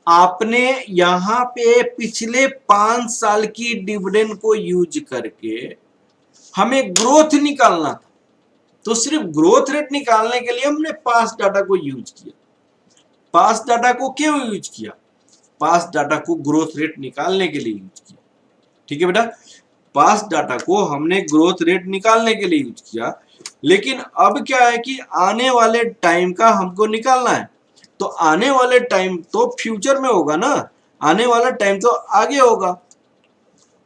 आपने यहाँ पे पिछले 5 साल की डिविडेंड को यूज करके हमें ग्रोथ निकालना था, तो सिर्फ ग्रोथ रेट निकालने के लिए हमने पास्ट डाटा को यूज किया। पास्ट डाटा को क्यों यूज किया? पास्ट डाटा को ग्रोथ रेट निकालने के लिए यूज किया। ठीक है बेटा, पास्ट डाटा को हमने ग्रोथ रेट निकालने के लिए यूज किया, लेकिन अब क्या है कि आने वाले टाइम का हमको निकालना है, तो आने वाले टाइम तो फ्यूचर में होगा ना, आने वाला टाइम तो आगे होगा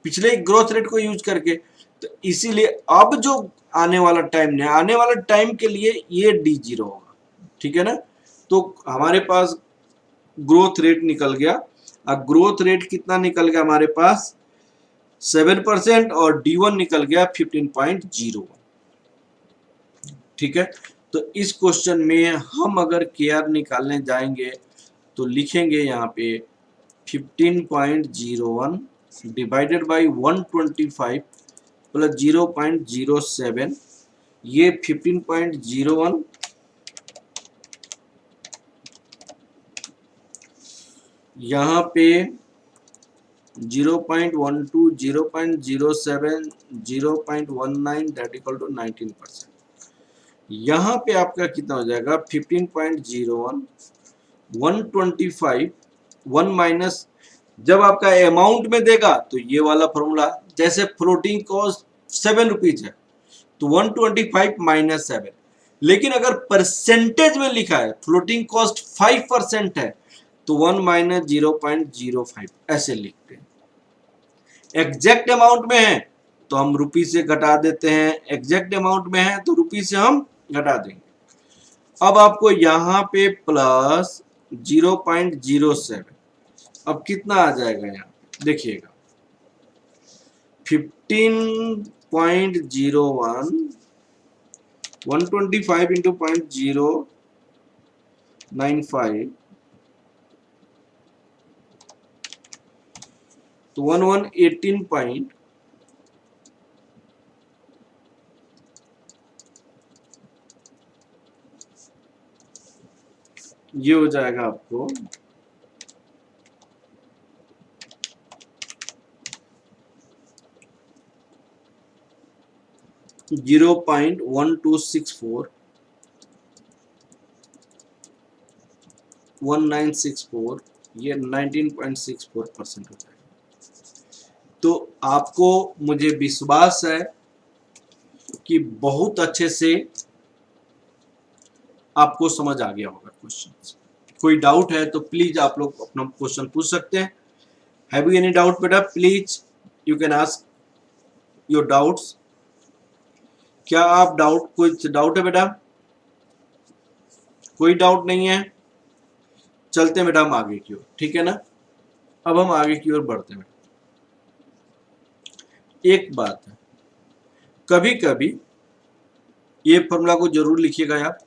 पिछले ग्रोथ रेट को यूज करके, तो इसीलिए अब जो आने वाला टाइम है, आने वाला टाइम के लिए ये D0 होगा। ठीक है ना, तो हमारे पास ग्रोथ रेट निकल गया। अब ग्रोथ रेट कितना निकल गया हमारे पास 7% और D1 निकल गया 15.01। ठीक है, तो इस क्वेश्चन में हम अगर KR निकालने जाएंगे तो लिखेंगे यहाँ पे 15.01 डिवाइडेड बाई 125 प्लस 0.07, ये 15.01 यहाँ पे 0.12 0.07 0.19 दैट इक्वल टू 19%। यहाँ पे आपका कितना हो जाएगा 15.01 125 1 माइनस, जब आपका अमाउंट में देगा तो ये वाला फॉर्मूला, जैसे फ्लोटिंग कॉस्ट 7 रुपीज है तो 125 माइनस 7, लेकिन अगर परसेंटेज में लिखा है फ्लोटिंग कॉस्ट 5% है तो 1 माइनस 0.05 ऐसे लिखते हैं। एग्जैक्ट अमाउंट में है तो हम रुपी से घटा देते हैं, एग्जैक्ट अमाउंट में है तो रुपी से हम घटा देंगे। अब आपको यहाँ पे प्लस 0.07, अब कितना आ जाएगा यहाँ पे देखिएगा 15.01 125 इंटू 0.095 तो 1118 पॉइंट ये हो जाएगा आपको 0.1264 1964, ये 19.64% हो जाएगा। तो आपको मुझे विश्वास है कि बहुत अच्छे से आपको समझ आ गया होगा क्वेश्चन। कोई डाउट है तो प्लीज आप लोग अपना क्वेश्चन पूछ सकते हैं। हैव यू एनी डाउट बेटा? Please you can ask your doubts. क्या आप कोई डाउट है बेटा? कोई डाउट नहीं है? चलते हैं बेटा हम आगे की ओर, ठीक है ना। अब हम आगे की ओर बढ़ते हैं। एक बात है, कभी कभी ये फॉर्मूला को जरूर लिखिएगा आप।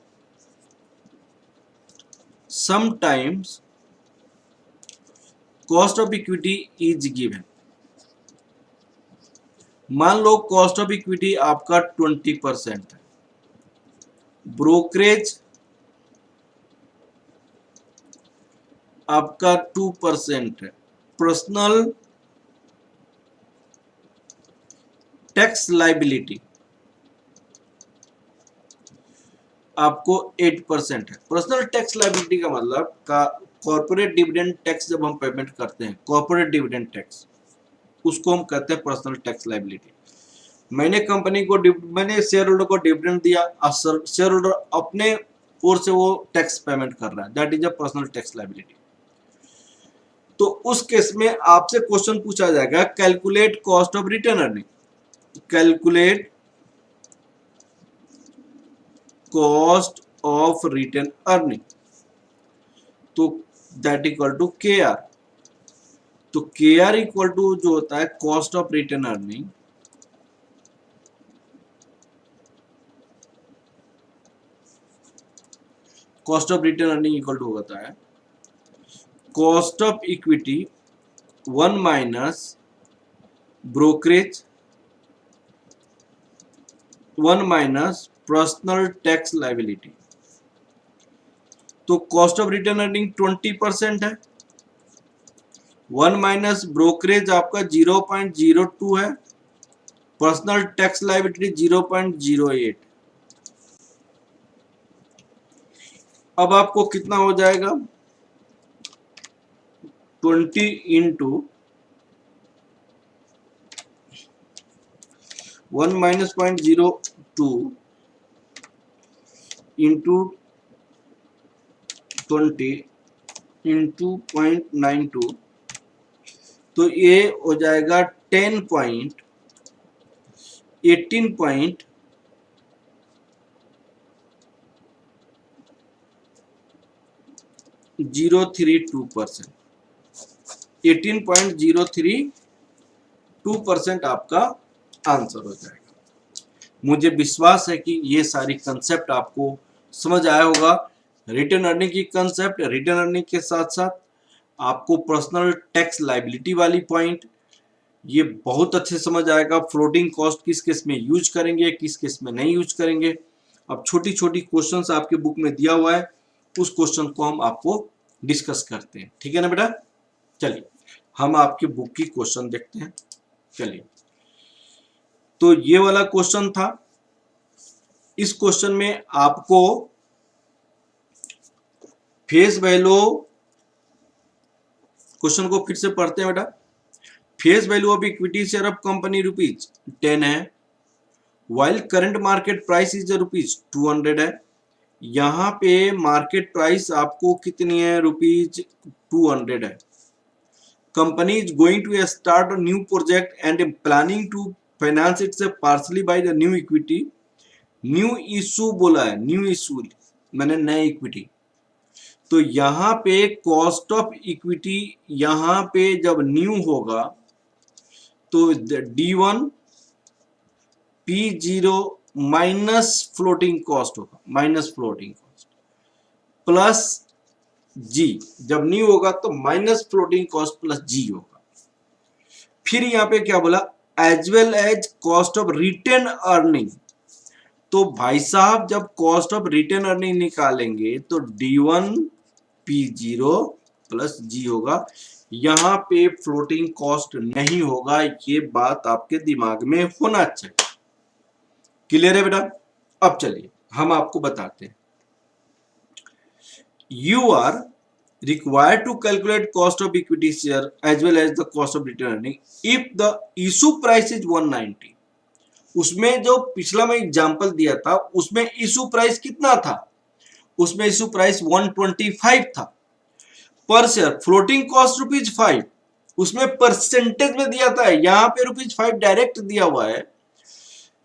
Sometimes cost of equity is given. मान लो कॉस्ट ऑफ इक्विटी आपका 20% है, ब्रोकरेज आपका 2% है, पर्सनल टैक्स लाइबिलिटी आपको 8% है। पर्सनल टैक्स लाइबिलिटी का मतलब का कॉर्पोरेट डिविडेंड टैक्स जब हम पेमेंट करते हैं, कॉर्पोरेट डिविडेंड टैक्स, उसको हम कहते हैं पर्सनल टैक्स लाइबिलिटी। मैंने शेयर होल्डर को डिविडेंड दिया और शेयर होल्डर अपने ओर से वो टैक्स पेमेंट कर रहा है, that is a personal tax liability. तो उस केस में आपसे क्वेश्चन पूछा जाएगा calculate cost of retain earning, calculate cost of retain earning, तो that equal to K R. तो के आर इक्वल टू जो होता है cost of retain earning, cost of retain earning equal to होता है cost of equity 1 minus brokerage 1 minus personal tax liability. तो कॉस्ट ऑफ रिटेन अर्निंग 20% है, 1 माइनस ब्रोकरेज आपका 0.02 है, पर्सनल टैक्स लाइबिलिटी 0.08। अब आपको कितना हो जाएगा 20 इंटू 1 माइनस 0.02 इंटू 20 इंटू 0.92, तो ये हो जाएगा 18.032%। 18.032% आपका आंसर हो जाएगा। मुझे विश्वास है कि ये सारी कंसेप्ट आपको समझ आया होगा। रिटर्न अर्निंग की कंसेप्ट, रिटर्न अर्निंग के साथ साथ आपको पर्सनल टैक्स लाइबिलिटी वाली पॉइंट ये बहुत अच्छे समझ आएगा। फ्लोटिंग कॉस्ट किस केस में यूज करेंगे, किस केस में नहीं यूज करेंगे। अब छोटी छोटी क्वेश्चंस आपके बुक में दिया हुआ है, उस क्वेश्चन को हम आपको डिस्कस करते हैं, ठीक है ना बेटा। चलिए हम आपके बुक की क्वेश्चन देखते हैं। चलिए, तो ये वाला क्वेश्चन था। इस क्वेश्चन में आपको फेस वैल्यू, क्वेश्चन को फिर से पढ़ते हैं बेटा। Face value of equity share of company ₹10 है, while current market price is ₹200 है। यहाँ पे मार्केट प्राइस आपको कितनी है, ₹200 है। Company is going to start a new project and planning to finance its partially by the new equity. New issue बोला है, न्यू इशू मैंने नए इक्विटी। तो यहाँ पे कॉस्ट ऑफ इक्विटी यहाँ पे जब न्यू होगा तो D1 P0 minus floating cost होगा, minus floating cost plus G. जब न्यू होगा तो minus floating cost plus G होगा। फिर यहाँ पे क्या बोला, as well as cost of retain earning. तो भाई साहब जब कॉस्ट ऑफ रिटेन अर्निंग निकालेंगे तो D1 P0 प्लस जी होगा। यहाँ पे फ्लोटिंग कॉस्ट नहीं होगा, ये बात आपके दिमाग में होना चाहिए। क्लियर है बेटा। अब चलिए हम आपको बताते हैं। You are required to calculate cost of equity share as well as the cost of return earning if the issue price is 190। उसमें जो पिछला मैं एग्जांपल दिया था उसमें इशू प्राइस कितना था, उसमें इशू प्राइस 125 था पर शेयर। फ्लोटिंग कॉस्ट ₹5, उसमें परसेंटेज में दिया था, यहाँ पे ₹5 डायरेक्ट दिया हुआ है।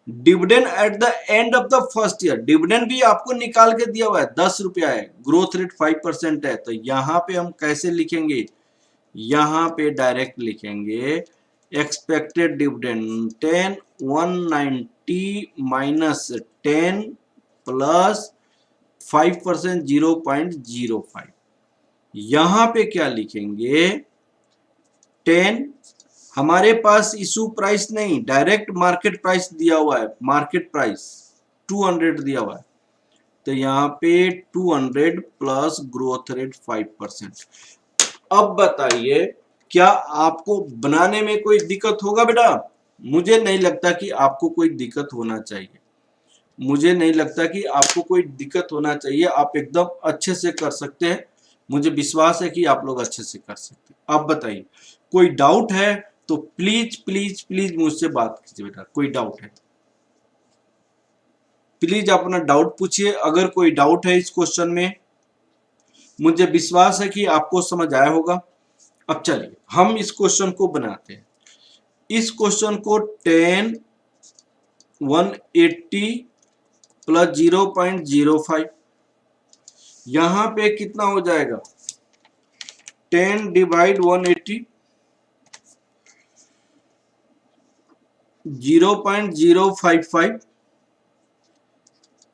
Dividend at the end of the first year, dividend भी आपको निकाल के दिया हुआ है, ₹10 है। ग्रोथ रेट 5% है। तो यहाँ पे हम कैसे लिखेंगे, यहाँ पे डायरेक्ट लिखेंगे एक्सपेक्टेड डिविडेंड 10 190 माइनस 10 प्लस 5% 0.05। यहाँ पे क्या लिखेंगे 10, हमारे पास इशू प्राइस नहीं, डायरेक्ट मार्केट प्राइस दिया हुआ है, मार्केट प्राइस 200 दिया हुआ है। तो यहाँ पे 200 प्लस ग्रोथ रेट 5%। अब बताइए क्या आपको बनाने में कोई दिक्कत होगा बेटा, मुझे नहीं लगता कि आपको कोई दिक्कत होना चाहिए, मुझे नहीं लगता कि आपको कोई दिक्कत होना चाहिए। आप एकदम अच्छे से कर सकते हैं, मुझे विश्वास है कि आप लोग अच्छे से कर सकते हैं। आप बताइए, कोई डाउट है तो प्लीज प्लीज प्लीज मुझसे बात कीजिए बेटा। कोई डाउट है प्लीज अपना डाउट पूछिए। अगर कोई डाउट है इस क्वेश्चन में, मुझे विश्वास है कि आपको समझ आया होगा। अब चलिए हम इस क्वेश्चन को बनाते हैं। इस क्वेश्चन को 10 180 प्लस 0.05, यहां पे कितना हो जाएगा? 10 डिवाइड 180, 0.055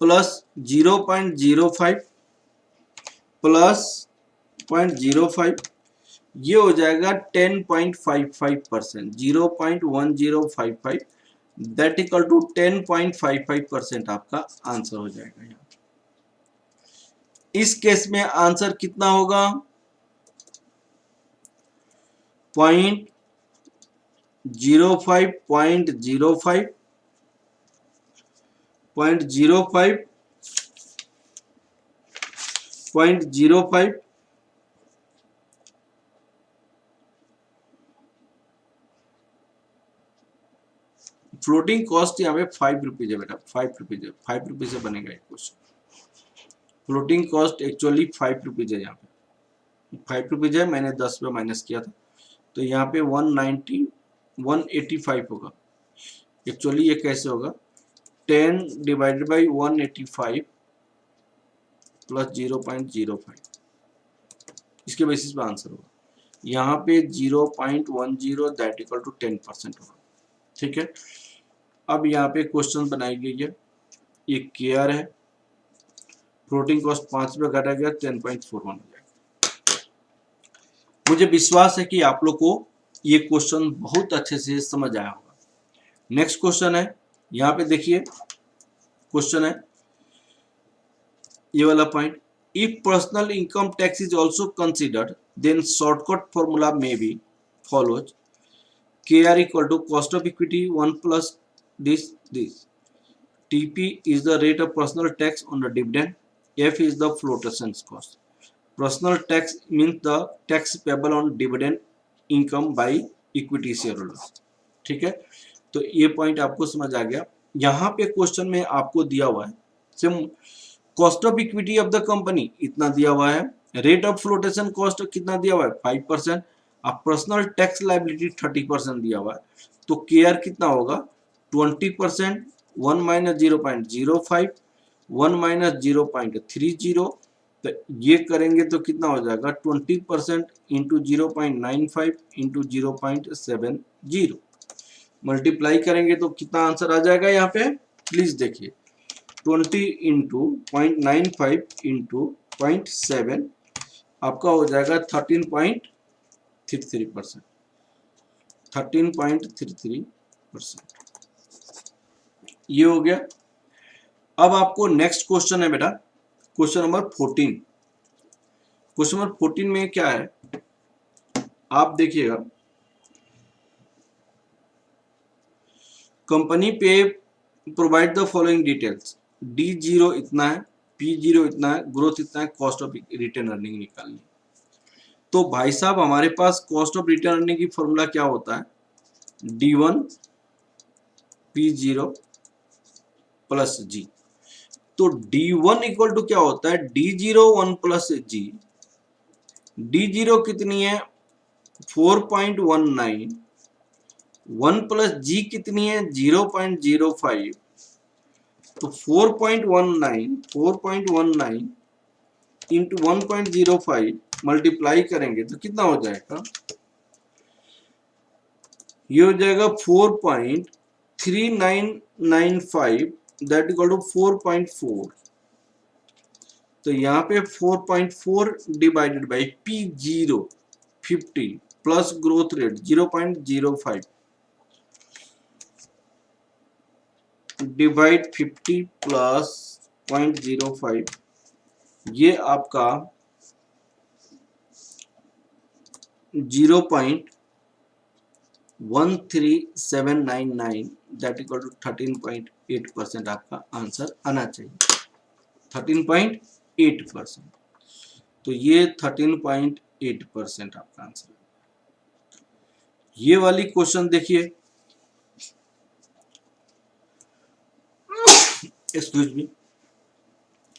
प्लस 0.05 प्लस 0.05, ये हो जाएगा 10.55%, 0.1055, दैट इक्वल टू 10.55% आपका आंसर हो जाएगा। यहाँ इस केस में आंसर कितना होगा? 0.05 0.05 0.05 फ्लोटिंग कॉस्ट यहाँ पे 5 रुपीज है बेटा, 5 रुपीज है, 5 रुपीज से बनेगा एक question. Floating cost actually 5 rupees है, यहाँ पे 5 रुपीज है, मैंने 10 रुपये माइनस किया था, तो यहाँ पे 185 होगा। एक्चुअली ये कैसे होगा? 10 डिवाइडेड बाई 185 प्लस 0.05, इसके बेसिस पे आंसर होगा। यहाँ पे 0.10 दैट इक्वल टू 10% होगा। ठीक है, अब यहाँ पे क्वेश्चन बनाई गई है, ये केयर है, फ्लोटिंग कॉस्ट 5 रुपये घटा गया, 10.41 हो जाएगा। मुझे विश्वास है कि आप लोग को ये क्वेश्चन बहुत अच्छे से समझ आया होगा। नेक्स्ट क्वेश्चन है, यहाँ पे देखिए क्वेश्चन है ये वाला point, if personal income tax is also considered then shortcut formula may be follows KR equal to cost of equity 1 plus this. TP is the rate of personal tax on the dividend. F is the flotation cost. Personal tax means the tax payable on dividend income by equity shareholders. ठीक है, तो ये पॉइंट आपको समझ आ गया। यहाँ पे क्वेश्चन में आपको दिया हुआ है SIM cost of equity of the company इतना दिया हुआ है, रेट ऑफ फ्लोटेशन कॉस्ट कितना दिया हुआ है 5%, अब पर्सनल टैक्स लाइबिलिटी 30% दिया हुआ है, तो केयर कितना होगा 20%, 1 माइनस 0.05, 1 माइनस 0.30, तो ये करेंगे तो कितना हो जाएगा 20% इंटू 0.95 इंटू 0.70, मल्टीप्लाई करेंगे तो कितना आंसर आ जाएगा यहाँ पे? प्लीज देखिए 20 इंटू 0.95 इंटू 0.7 आपका हो जाएगा 13.33%, 13.33%, ये हो गया। अब आपको नेक्स्ट क्वेश्चन है बेटा, क्वेश्चन नंबर 14। क्वेश्चन नंबर 14 में क्या है आप देखिएगा, कंपनी पे provide the following details, D0 इतना है, P0 इतना है, ग्रोथ इतना है, कॉस्ट ऑफ रिटर्न अर्निंग निकालनी। तो भाई साहब हमारे पास कॉस्ट ऑफ रिटर्न अर्निंग की फॉर्मूला क्या होता है? D1 P0 plus G। तो D1 इक्वल टू क्या होता है? D0 1 plus G। D0 कितनी है 4.19, 1 प्लस G कितनी है 0.05, तो 4.19 इंटू 1.05 मल्टीप्लाई करेंगे तो कितना हो जाएगा? ये हो जाएगा 4.3995 दैट इक्वल टू 4.4, तो यहाँ पे 4.4 divided by P0 50 plus growth rate 0.05 divide 50 plus 0.05, ये आपका 0.0 13,799 दैट इक्वल टू 13.8% आपका आंसर आना चाहिए। 13.8%, तो ये 13.8% आपका आंसर है। ये वाली क्वेश्चन देखिए, एक्सक्यूज मी,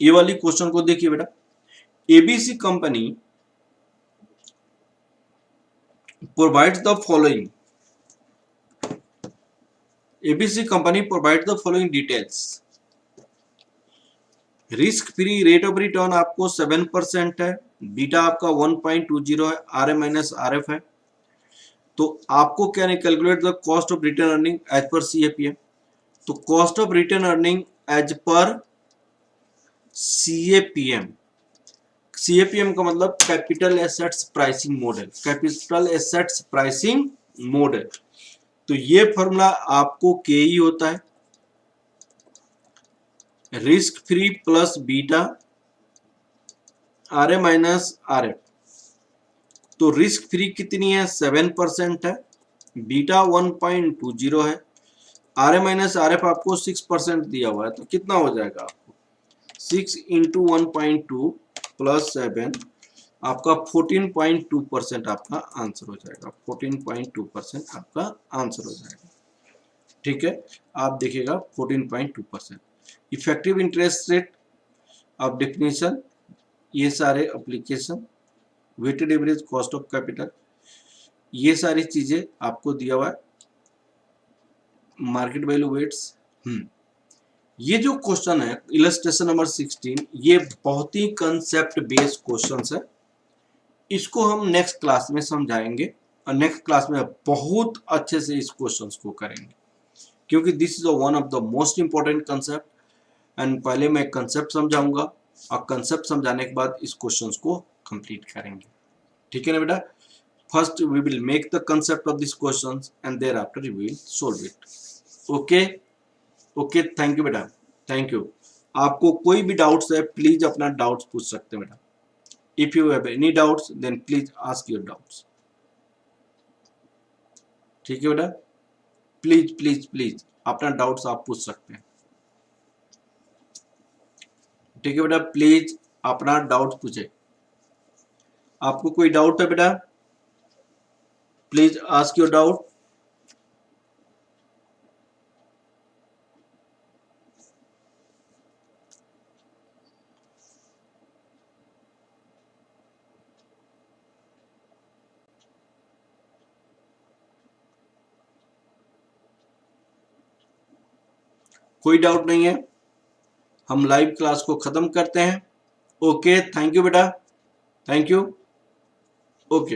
ये वाली क्वेश्चन को देखिए बेटा। ABC company provides the following, ABC company provide the following details. Risk free rate of return आपको 7% है, बीटा आपका 1.20 है, R A minus R F है। तो आपको क्या नहीं, calculate the cost of return earning as per CAPM. तो cost of return earning as per CAPM, CAPM का मतलब capital assets pricing model, capital assets pricing model. तो ये फॉर्मूला आपको के ही होता है, risk free plus beta R A minus R F. तो रिस्क फ्री कितनी है, 7% है, बीटा 1.20 है, R A minus R F आपको 6% दिया हुआ है। तो कितना हो जाएगा आपको, 6 इंटू 1.2 प्लस 7, आपका 14.2% आपका आंसर हो जाएगा। 14.2% आपका आंसर हो जाएगा। ठीक है, आप देखिएगा 14.2%। Effective interest rate of definition, ये सारे application, weighted average cost of capital, ये सारी चीजें आपको दिया हुआ है। Market value weights. ये जो क्वेश्चन है इलस्ट्रेशन नंबर 16, ये बहुत ही कंसेप्ट बेस्ड क्वेश्चन है। इसको हम नेक्स्ट क्लास में समझाएंगे और नेक्स्ट क्लास में बहुत अच्छे से इस क्वेश्चंस को करेंगे, क्योंकि this is one of the most important concept. And पहले मैं कंसेप्ट समझाऊंगा और कंसेप्ट समझाने के बाद इस क्वेश्चंस को कंप्लीट करेंगे। ठीक है ना बेटा। First we will make the concept of this questions and thereafter we will solve it. Okay okay, thank you बेटा, थैंक यू। आपको कोई भी डाउट्स है प्लीज अपना डाउट्स पूछ सकते हैं बेटा। If you have any doubts then please ask your doubts. ठीक है बेटा, प्लीज प्लीज प्लीज अपना डाउट्स आप पूछ सकते हैं। ठीक है बेटा, प्लीज अपना डाउट पूछे। आपको कोई डाउट है बेटा, प्लीज आस्क योर डाउट। कोई डाउट नहीं है, हम लाइव क्लास को खत्म करते हैं। ओके, थैंक यू बेटा, थैंक यू। ओके।